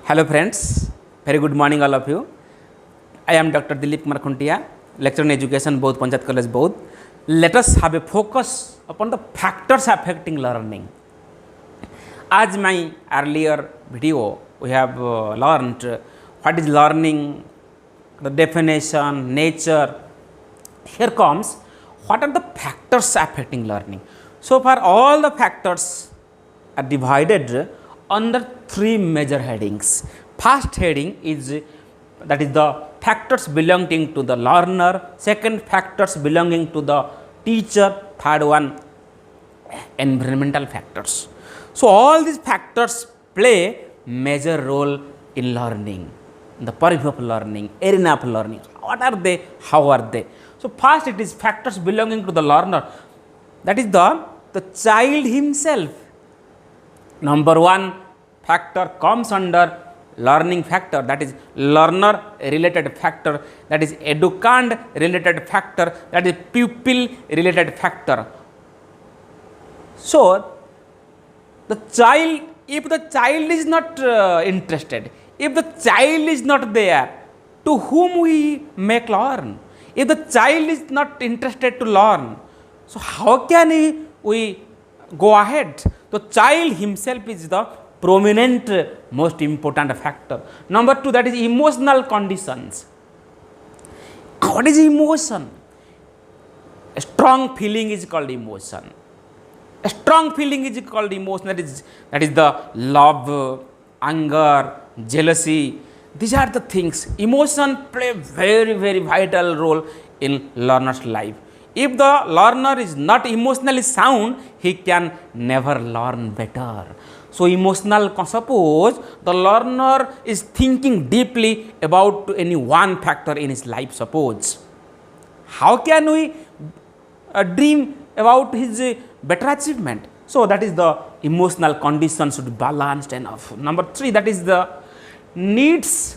Hello friends, very good morning all of you. I am Dr. Dillip Kumar Khuntia, lecturer in education, both Panchayat College, both. Let us have a focus upon the factors affecting learning. As my earlier video, we have learned what is learning, the definition, nature. Here comes what are the factors affecting learning. So far all the factors are divided under three major headings. First heading is that is the factors belonging to the learner, second factors belonging to the teacher, third one environmental factors. So all these factors play major role in learning, in the purview of learning, arena of learning. What are they? How are they? So first it is factors belonging to the learner, that is the child himself. Number one factor comes under learning factor, that is learner related factor, that is educand related factor, that is pupil related factor. So the child, if the child is not interested, if the child is not there, to whom we make learn? If the child is not interested to learn, so how can we go ahead? The child himself is the prominent most important factor. Number two, that is emotional conditions. What is emotion? A strong feeling is called emotion. A strong feeling is called emotion, that is the love, anger, jealousy. These are the things. Emotion play very vital role in learner's life. If the learner is not emotionally sound, he can never learn better. So emotional, suppose the learner is thinking deeply about any one factor in his life, suppose. How can we dream about his better achievement? So that is the emotional condition should be balanced enough. Number three, that is the needs.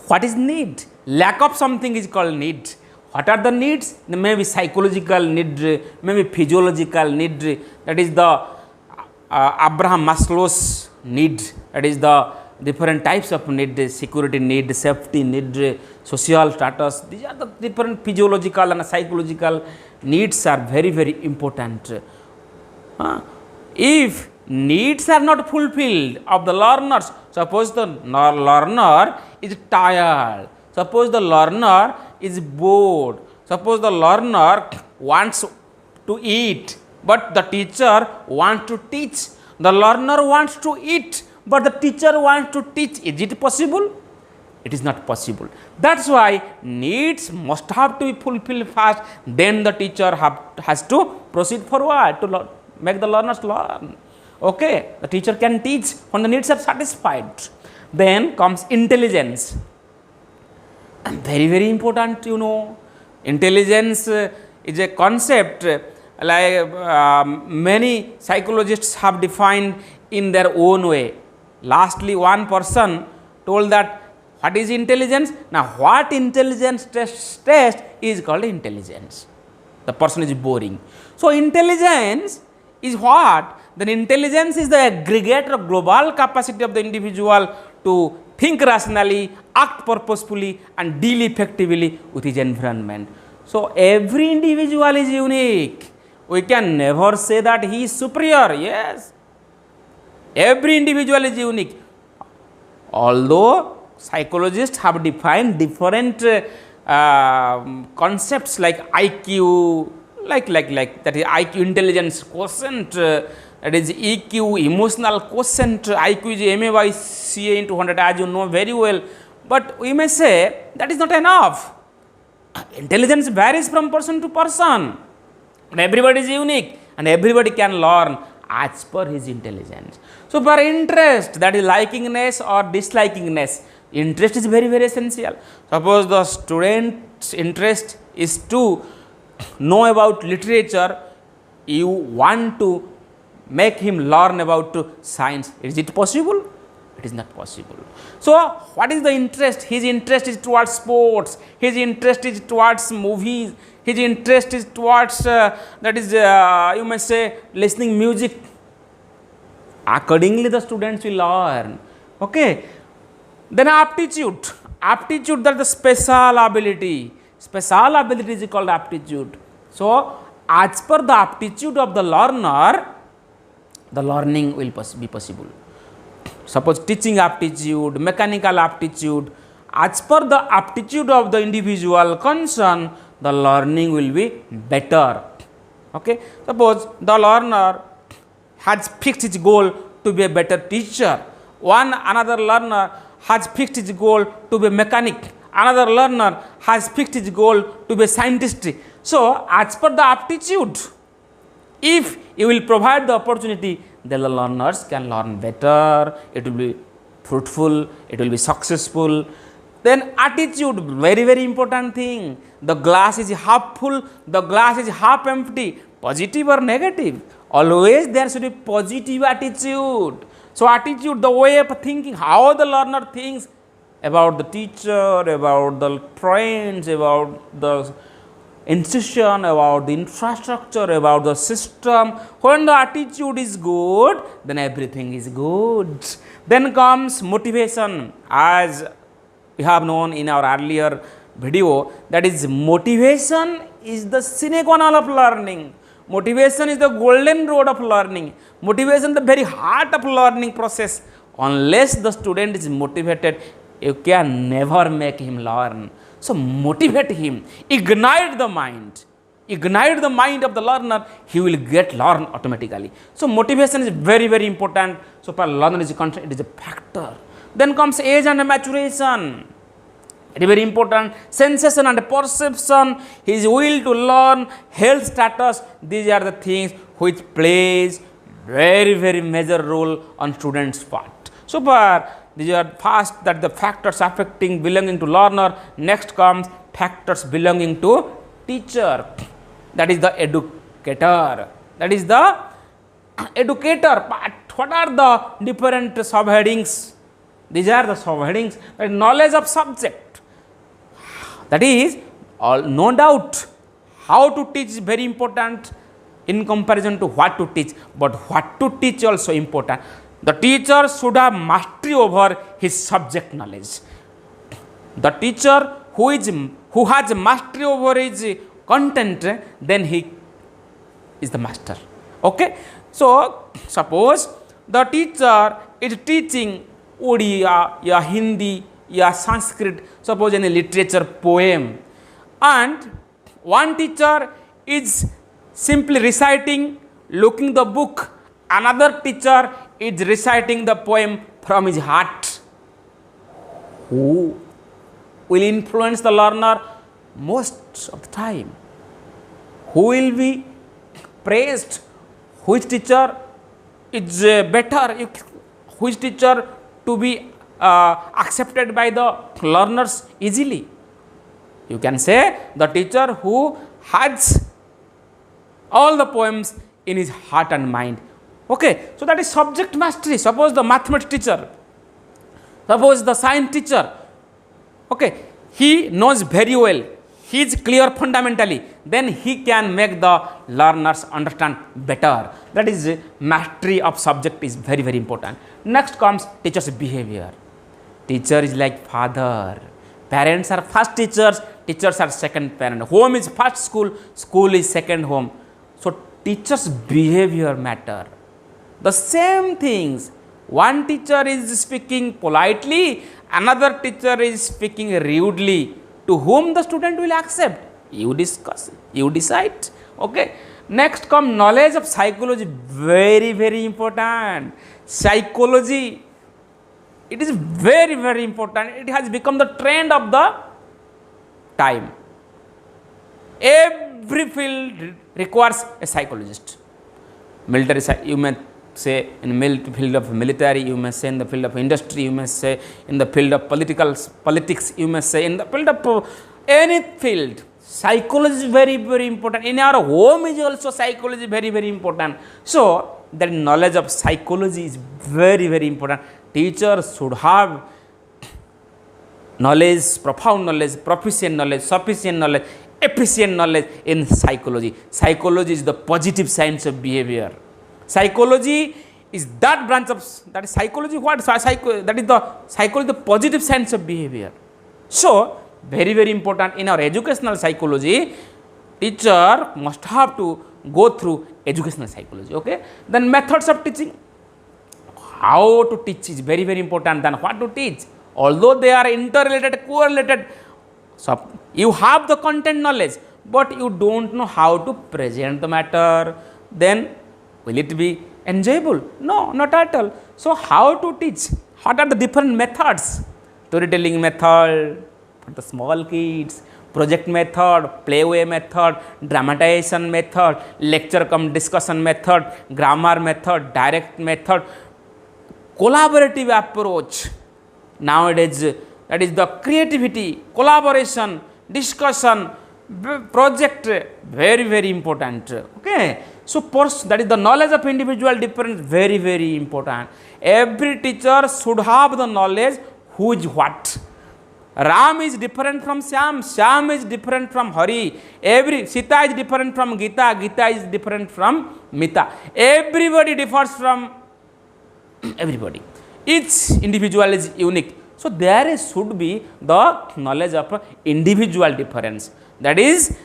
What is need? Lack of something is called need. What are the needs? Maybe psychological need, maybe physiological need, that is the Abraham Maslow's need, that is the different types of need, security need, safety need, social status. These are the different physiological and psychological needs are very important. If needs are not fulfilled of the learners, suppose the learner is tired, suppose the learner is bored, suppose the learner wants to eat, but the teacher wants to teach. The learner wants to eat, but the teacher wants to teach. Is it possible? It is not possible. That's why needs must have to be fulfilled first, then the teacher has to proceed forward to make the learners learn. Okay, the teacher can teach when the needs are satisfied. Then comes intelligence. Very important, you know. Intelligence is a concept like many psychologists have defined in their own way. Lastly, one person told that what is intelligence? Now, what intelligence test is called intelligence. The person is boring. So, intelligence is what? Then intelligence is the aggregate of global capacity of the individual to think rationally, act purposefully and deal effectively with his environment. So, every individual is unique. We can never say that he is superior. Yes, every individual is unique. Although psychologists have defined different concepts like IQ, like that is IQ intelligence quotient, that is EQ emotional quotient. IQ is MA by CA into 100, as you know very well. But we may say that is not enough. Intelligence varies from person to person. But everybody is unique and everybody can learn as per his intelligence. So for interest, that is likingness or dislikingness, interest is very essential. Suppose the student's interest is to know about literature, you want to make him learn about science. Is it possible? It is not possible. So what is the interest? His interest is towards sports, his interest is towards movies, his interest is towards you may say listening music. Accordingly the students will learn. Okay. Then aptitude. Aptitude, that is the special ability. Special ability is called aptitude. So, as per the aptitude of the learner, the learning will be possible. Suppose teaching aptitude, mechanical aptitude, as per the aptitude of the individual concerned, the learning will be better. Okay. Suppose the learner has fixed his goal to be a better teacher. Another learner has fixed his goal to be a mechanic. Another learner has fixed his goal to be a scientist. So, as per the aptitude, if you will provide the opportunity, then the learners can learn better, it will be fruitful, it will be successful. Then attitude, very, very important thing. The glass is half full, the glass is half empty, positive or negative. Always there should be positive attitude. So, attitude, the way of thinking, how the learner thinks about the teacher, about the friends, about the institution, about the infrastructure, about the system. When the attitude is good, then everything is good. Then comes motivation. As we have known in our earlier video, that is, motivation is the sine qua non of learning. Motivation is the golden road of learning. Motivation is the very heart of learning process. Unless the student is motivated, you can never make him learn. So, motivate him, ignite the mind of the learner, he will get learn automatically. So, motivation is very, very important. So, for learner is concerned, it is a factor. Then comes age and maturation. It is very important. Sensation and perception, his will to learn, health status, these are the things which plays very, very major role on students' part. So, far these are first, that the factors affecting belonging to learner. Next comes factors belonging to teacher, that is the educator. That is the educator. But what are the different subheadings? These are the subheadings. Knowledge of subject, that is no doubt how to teach is very important in comparison to what to teach, but what to teach also important. The teacher should have mastery over his subject knowledge. The teacher who has mastery over his content, then he is the master. Okay. So, suppose the teacher is teaching Odia, ya Hindi, ya Sanskrit, suppose in a literature poem, and one teacher is simply reciting, looking the book, another teacher is reciting the poem from his heart. Who will influence the learner most of the time? Who will be praised? Which teacher is better? Which teacher to be accepted by the learners easily? You can say the teacher who has all the poems in his heart and mind. Okay, so that is subject mastery. Suppose the mathematics teacher, suppose the science teacher, okay, he knows very well, he is clear fundamentally, then he can make the learners understand better. That is mastery of subject is very, very important. Next comes teacher's behavior. Teacher is like father. Parents are first teachers, teachers are second parent. Home is first school, school is second home. So, teacher's behavior matter. The same things, one teacher is speaking politely, another teacher is speaking rudely. To whom the student will accept? You discuss, you decide. Okay. Next come knowledge of psychology, very, very important. Psychology, it is very, very important. It has become the trend of the time. Every field requires a psychologist. Military, you may say in field of military, you may say in the field of industry, you may say in the field of politics, you may say in the field of any field. Psychology is very, very important. In our home is also psychology very, very important. So, the knowledge of psychology is very, very important. Teachers should have knowledge, profound knowledge, proficient knowledge, sufficient knowledge, efficient knowledge in psychology. Psychology is the positive science of behavior. Psychology is that branch of that is psychology. What that is the psychology, the positive science of behavior. So very very important in our educational psychology, teacher must have to go through educational psychology. Okay, then methods of teaching, how to teach is very very important than what to teach, although they are interrelated, correlated. So you have the content knowledge but you don't know how to present the matter, then will it be enjoyable? No, not at all. So how to teach, what are the different methods? Storytelling method for the small kids, project method, playway method, dramatization method, lecture cum discussion method, grammar method, direct method, collaborative approach. Nowadays that is the creativity, collaboration, discussion, project, very very important. Okay, so that is the knowledge of individual difference, very very important. Every teacher should have the knowledge who is what. Ram is different from Syam, Syam is different from Hari, every Sita is different from Gita, Gita is different from Mita. Everybody differs from everybody, each individual is unique. So there should be the knowledge of individual difference, that is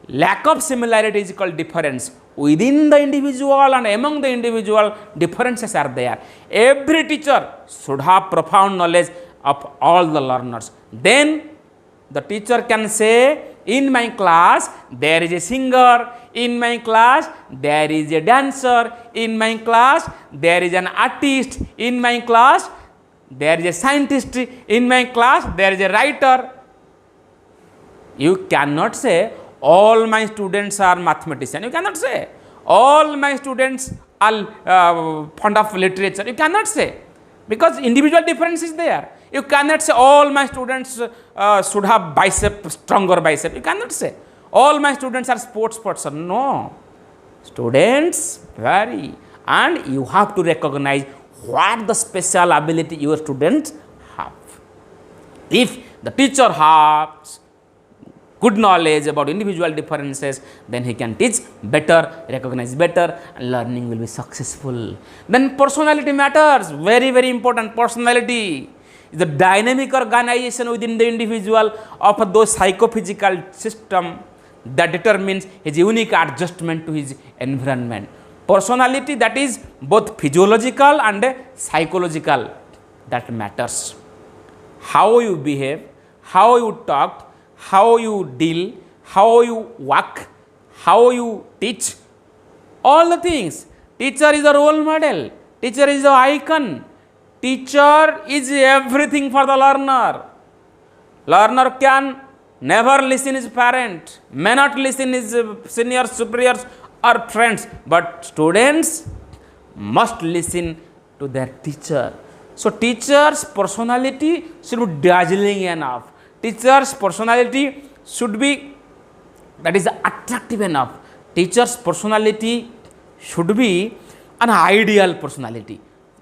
lack of similarity is called difference. Within the individual and among the individual, differences are there. Every teacher should have profound knowledge of all the learners. Then the teacher can say, in my class there is a singer, in my class there is a dancer, in my class there is an artist, in my class there is a scientist, in my class there is a writer. You cannot say all my students are mathematicians. You cannot say all my students are fond of literature. You cannot say, because individual difference is there. You cannot say all my students should have bicep, stronger bicep. You cannot say all my students are sports person. No, students vary and you have to recognize what the special ability your students have. If the teacher has good knowledge about individual differences, then he can teach better, recognize better, and learning will be successful. Then personality matters, very very important. Personality is the dynamic organization within the individual of those psychophysical system that determines his unique adjustment to his environment. Personality, that is both physiological and psychological, that matters. How you behave, how you talk, how you deal, how you walk, how you teach, all the things. Teacher is a role model, teacher is the icon, teacher is everything for the learner. Learner can never listen his parent, may not listen his seniors, superiors or friends, but students must listen to their teacher. So teacher's personality should be dazzling enough. Teacher's personality should be, that is attractive enough. Teacher's personality should be an ideal personality,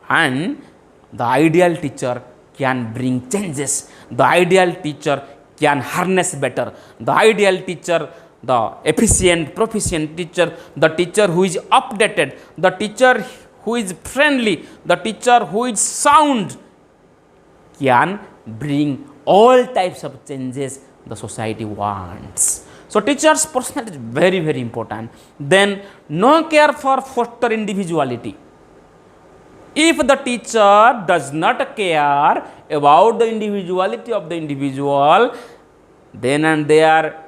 and the ideal teacher can bring changes. The ideal teacher can harness better. The ideal teacher, the efficient, proficient teacher, the teacher who is updated, the teacher who is friendly, the teacher who is sound, can bring all types of changes the society wants. So teacher's personality is very very important. Then no care for foster individuality. If the teacher does not care about the individuality of the individual, then and there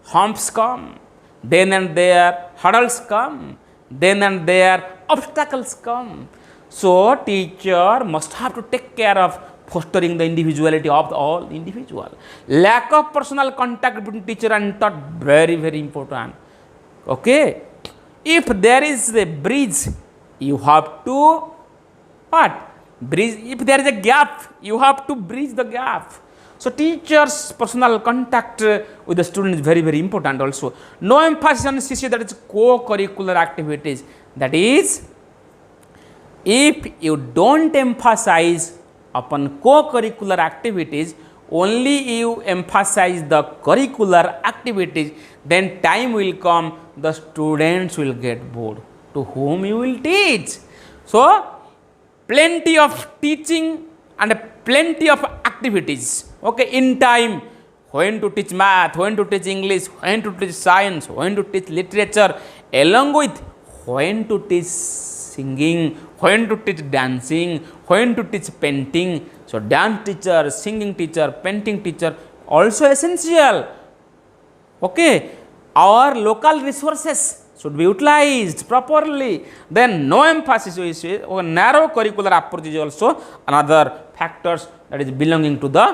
humps come, then and there hurdles come, then and there obstacles come. So teacher must have to take care of fostering the individuality of all individual. Lack of personal contact between teacher and taught, very very important. Okay, if there is a bridge, you have to what? Bridge. If there is a gap, you have to bridge the gap. So teacher's personal contact with the student is very very important also. No emphasis on CC, that is co-curricular activities. That is, if you don't emphasize upon co-curricular activities, only you emphasize the curricular activities, then time will come the students will get bored. To whom you will teach? So plenty of teaching and plenty of activities, okay, in time, when to teach math, when to teach English, when to teach science, when to teach literature, along with when to teach singing, when to teach dancing, when to teach painting. So dance teacher, singing teacher, painting teacher also essential. Okay, our local resources should be utilized properly. Then no emphasis is on narrow curricular approach is also another factors that is belonging to the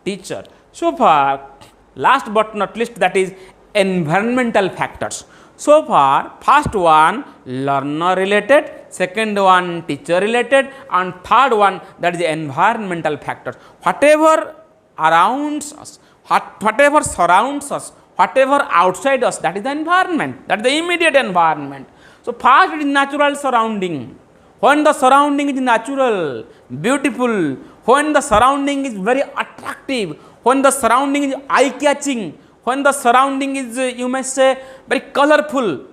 teacher. So far, last but not least, that is environmental factors. So far, first one learner related, second one teacher related, and third one that is environmental factors. Whatever around us, whatever surrounds us, whatever outside us, that is the environment, that is the immediate environment. So first it is natural surrounding. When the surrounding is natural, beautiful, when the surrounding is very attractive, when the surrounding is eye-catching, when the surrounding is, you may say, very colorful,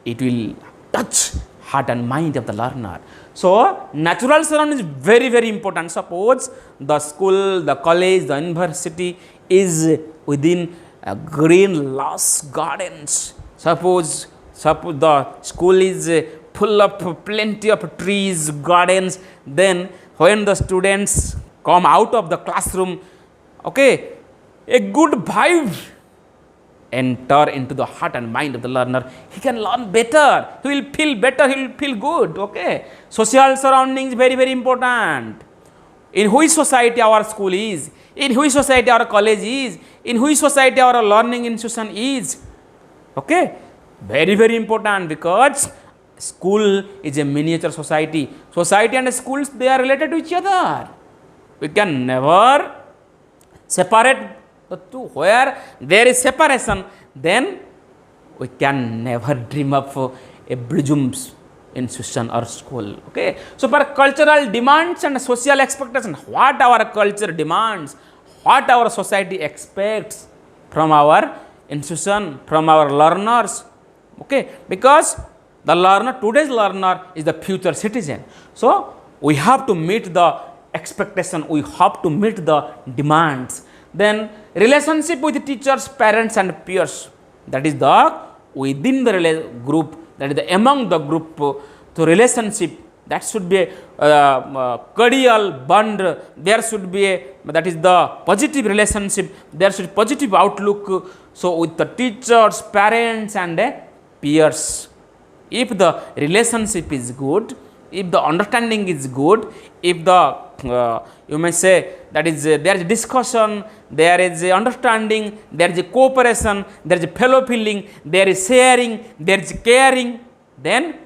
it will touch heart and mind of the learner. So natural surrounding is very, very important. Suppose the school, the college, the university is within green lush gardens. Suppose the school is full of plenty of trees, gardens. Then when the students come out of the classroom, okay, a good vibe enter into the heart and mind of the learner. He can learn better, he will feel better, he will feel good. Okay, social surroundings very, very important. In which society our school is, in which society our college is, in which society our learning institution is. Okay, very, very important, because school is a miniature society. Society and schools, they are related to each other. We can never separate the two. Where there is separation, then we can never dream of a Blossoms institution or school. Okay, so for cultural demands and social expectations, what our culture demands, what our society expects from our institution, from our learners. Okay, because the learner, today's learner is the future citizen. So we have to meet the expectation, we have to meet the demands. Then relationship with teachers, parents and peers, that is the within the group, that is the among the group. So relationship, that should be a cordial bond, there should be a, that is the positive relationship, there should be positive outlook. So with the teachers, parents and peers, if the relationship is good, if the understanding is good, if the you may say that is there is discussion, there is understanding, there is cooperation, there is fellow feeling, there is sharing, there is caring, then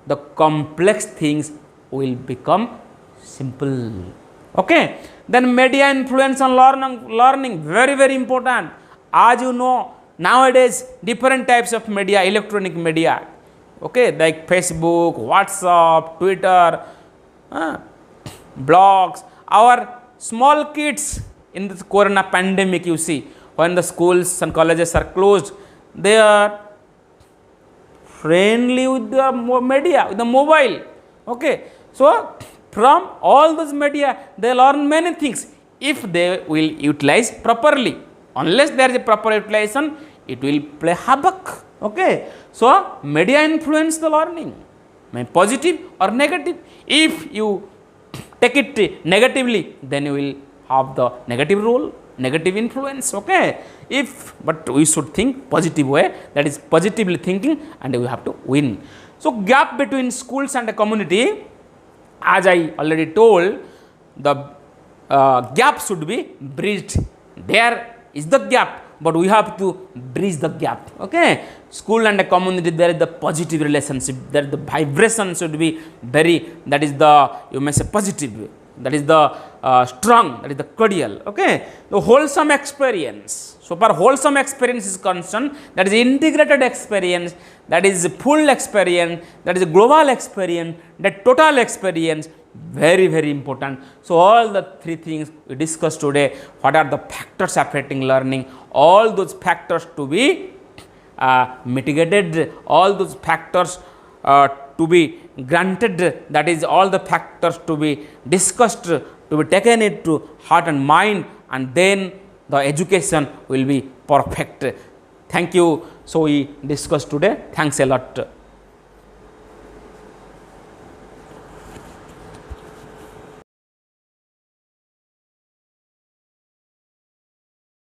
the complex things will become simple. Okay, then media influence on learning very, very important. As you know, nowadays different types of media, electronic media, okay, like Facebook, WhatsApp, Twitter, blogs. Our small kids in this corona pandemic, you see, when the schools and colleges are closed, they are friendly with the media, with the mobile. Okay, so from all those media, they learn many things if they will utilize properly. Unless there is a proper utilization, it will play havoc. Okay, so media influence the learning, positive or negative. If you take it negatively, then you will have the negative role, negative influence. Okay, but we should think positive way, that is positively thinking, and we have to win. So gap between schools and the community, as I already told, the gap should be bridged. There is the gap, but we have to bridge the gap. Okay, school and the community, there is the positive relationship, there the vibration should be very, that is the, you may say, positive, that is the strong, that is the cordial. Okay, the wholesome experience. So for wholesome experience is concerned, that is integrated experience, that is full experience, that is global experience, that total experience, very, very important. So all the three things we discussed today, what are the factors affecting learning, all those factors to be mitigated, all those factors to be granted, that is all the factors to be discussed, to be taken into heart and mind, and then the education will be perfect. Thank you. So we discussed today. Thanks a lot.